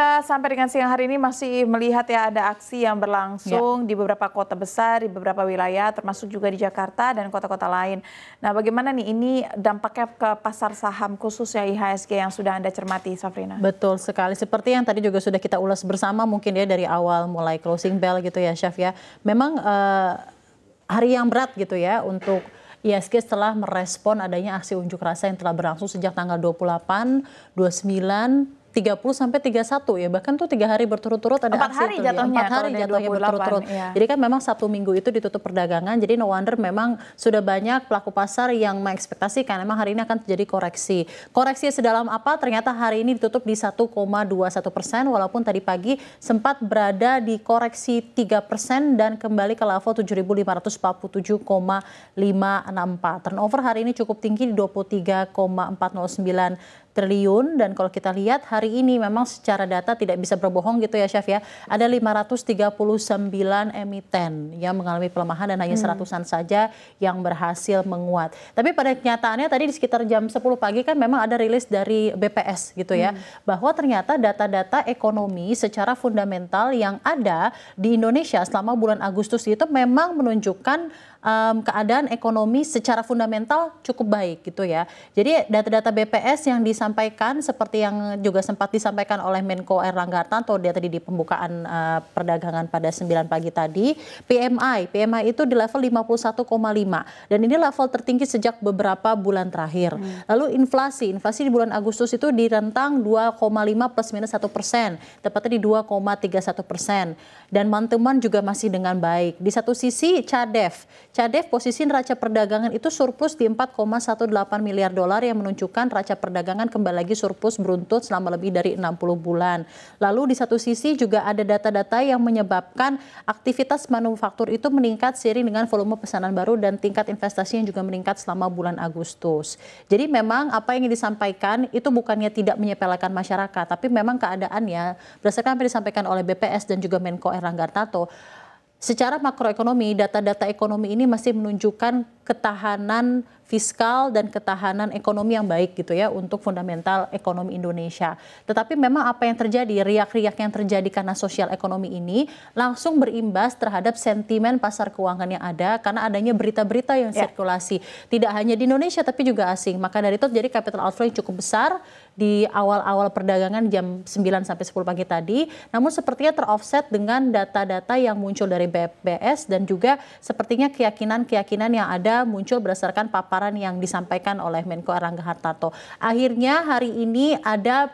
kita sampai dengan siang hari ini masih melihat ya ada aksi yang berlangsung di beberapa kota besar, di beberapa wilayah, termasuk juga di Jakarta dan kota-kota lain. Nah, bagaimana nih ini dampaknya ke pasar saham khususnya IHSG yang sudah Anda cermati, Safrina? Betul sekali, seperti yang tadi juga sudah kita ulas bersama mungkin ya dari awal mulai closing bell gitu ya, Syaf ya. Memang hari yang berat gitu ya untuk IHSG setelah merespon adanya aksi unjuk rasa yang telah berlangsung sejak tanggal 28, 29, 30 sampai 31 ya, bahkan tuh 3 hari berturut-turut ada aksi hari jatuhnya, 4 hari jatuhnya berturut-turut. Ya. Jadi kan memang 1 minggu itu ditutup perdagangan, jadi no wonder memang sudah banyak pelaku pasar yang mengekspektasikan memang hari ini akan terjadi koreksi. Koreksi sedalam apa? Ternyata hari ini ditutup di 1,21%, walaupun tadi pagi sempat berada di koreksi 3% dan kembali ke level 7.547,564. Turnover hari ini cukup tinggi di 23,409 triliun, dan kalau kita lihat hari ini memang secara data tidak bisa berbohong gitu ya, Syaf ya. Ada 539 emiten yang mengalami pelemahan dan hanya 100-an saja yang berhasil menguat. Tapi pada kenyataannya tadi di sekitar jam 10 pagi kan memang ada rilis dari BPS gitu ya, bahwa ternyata data-data ekonomi secara fundamental yang ada di Indonesia selama bulan Agustus itu memang menunjukkan keadaan ekonomi secara fundamental cukup baik gitu ya. Jadi data-data BPS yang disampaikan seperti yang juga sempat disampaikan oleh Menko Airlangga Hartarto dia tadi di pembukaan perdagangan pada 9 pagi tadi, PMI itu di level 51,5 dan ini level tertinggi sejak beberapa bulan terakhir. Lalu inflasi di bulan Agustus itu di rentang 2,5 plus minus 1%, tepatnya di 2,31%, dan month-to-month juga masih dengan baik. Di satu sisi CADEV posisi neraca perdagangan itu surplus di 4,18 miliar dolar yang menunjukkan neraca perdagangan kembali lagi surplus beruntut selama lebih dari 60 bulan. Lalu di satu sisi juga ada data-data yang menyebabkan aktivitas manufaktur itu meningkat seiring dengan volume pesanan baru dan tingkat investasi yang juga meningkat selama bulan Agustus. Jadi memang apa yang disampaikan itu bukannya tidak menyepelekan masyarakat, tapi memang keadaannya berdasarkan apa yang disampaikan oleh BPS dan juga Menko Airlangga Hartarto, secara makroekonomi, data-data ekonomi ini masih menunjukkan ketahanan fiskal dan ketahanan ekonomi yang baik gitu ya untuk fundamental ekonomi Indonesia. Tetapi memang apa yang terjadi, riak-riak yang terjadi karena sosial ekonomi ini langsung berimbas terhadap sentimen pasar keuangan yang ada karena adanya berita-berita yang sirkulasi. Tidak hanya di Indonesia tapi juga asing. Maka dari itu jadi capital outflow yang cukup besar di awal-awal perdagangan jam 9 sampai 10 pagi tadi. Namun sepertinya teroffset dengan data-data yang muncul dari BPS dan juga sepertinya keyakinan-keyakinan yang ada muncul berdasarkan paparan yang disampaikan oleh Menko Airlangga Hartarto. Akhirnya hari ini ada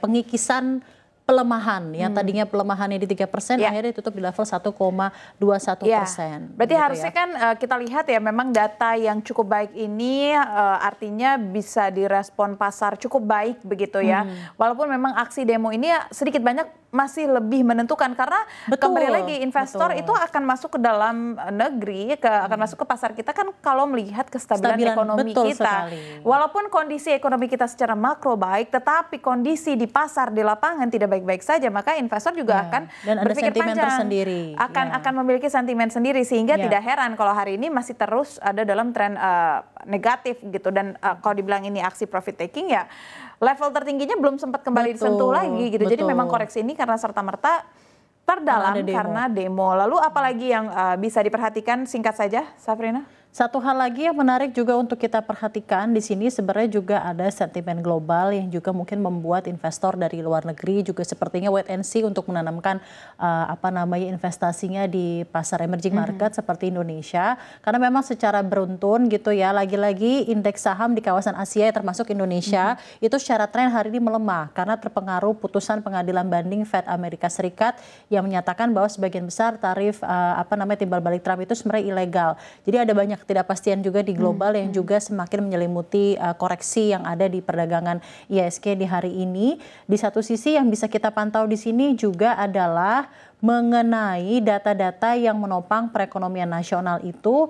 pengikisan pelemahan yang tadinya pelemahannya di 3%, akhirnya ditutup di level 1,21%. Berarti harusnya kan kita lihat ya memang data yang cukup baik ini artinya bisa direspon pasar cukup baik begitu ya. Walaupun memang aksi demo ini sedikit banyak masih lebih menentukan karena kembali lagi investor itu akan masuk ke dalam negeri, akan masuk ke pasar kita kan kalau melihat kestabilan ekonomi kita. Walaupun kondisi ekonomi kita secara makro baik, tetapi kondisi di pasar di lapangan tidak baik-baik saja, maka investor juga akan berpikir panjang, akan memiliki sentimen sendiri sehingga tidak heran kalau hari ini masih terus ada dalam tren negatif gitu. Dan kalau dibilang ini aksi profit taking ya level tertingginya belum sempat kembali disentuh lagi gitu. Jadi memang koreksi ini karena serta-merta terdalam karena demo. Lalu apalagi yang bisa diperhatikan singkat saja, Safrina? Satu hal lagi yang menarik juga untuk kita perhatikan di sini sebenarnya juga ada sentimen global yang juga mungkin membuat investor dari luar negeri juga sepertinya wait and see untuk menanamkan investasinya di pasar emerging market seperti Indonesia, karena memang secara beruntun gitu ya, lagi-lagi indeks saham di kawasan Asia termasuk Indonesia itu secara tren hari ini melemah karena terpengaruh putusan pengadilan banding Fed Amerika Serikat yang menyatakan bahwa sebagian besar tarif timbal balik Trump itu sebenarnya ilegal. Jadi ada banyak ketidakpastian juga di global yang juga semakin menyelimuti koreksi yang ada di perdagangan IHSG di hari ini. Di satu sisi yang bisa kita pantau di sini juga adalah mengenai data-data yang menopang perekonomian nasional itu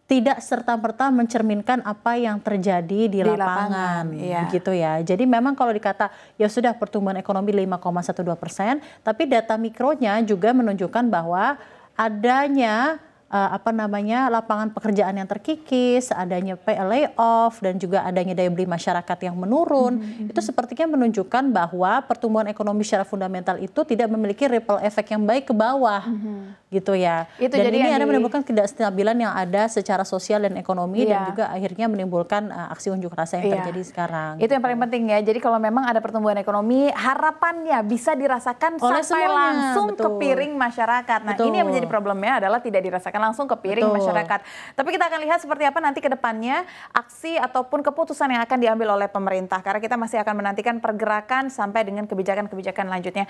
tidak serta-merta mencerminkan apa yang terjadi di lapangan gitu ya. Jadi memang kalau dikata ya sudah pertumbuhan ekonomi 5,12%, tapi data mikronya juga menunjukkan bahwa adanya lapangan pekerjaan yang terkikis, adanya layoff dan juga adanya daya beli masyarakat yang menurun, itu sepertinya menunjukkan bahwa pertumbuhan ekonomi secara fundamental itu tidak memiliki ripple effect yang baik ke bawah, gitu ya. Itu dan jadi ini ada menimbulkan ketidakstabilan yang ada secara sosial dan ekonomi Iya. dan juga akhirnya menimbulkan aksi unjuk rasa yang terjadi sekarang. Itu yang paling penting ya. Jadi kalau memang ada pertumbuhan ekonomi, harapannya bisa dirasakan Oleh sampai semuanya, langsung ke betul. piring masyarakat. Nah, ini yang menjadi problemnya adalah tidak dirasakan langsung ke piring masyarakat. Tapi kita akan lihat seperti apa nanti ke depannya aksi ataupun keputusan yang akan diambil oleh pemerintah. Karena kita masih akan menantikan pergerakan sampai dengan kebijakan-kebijakan lanjutnya.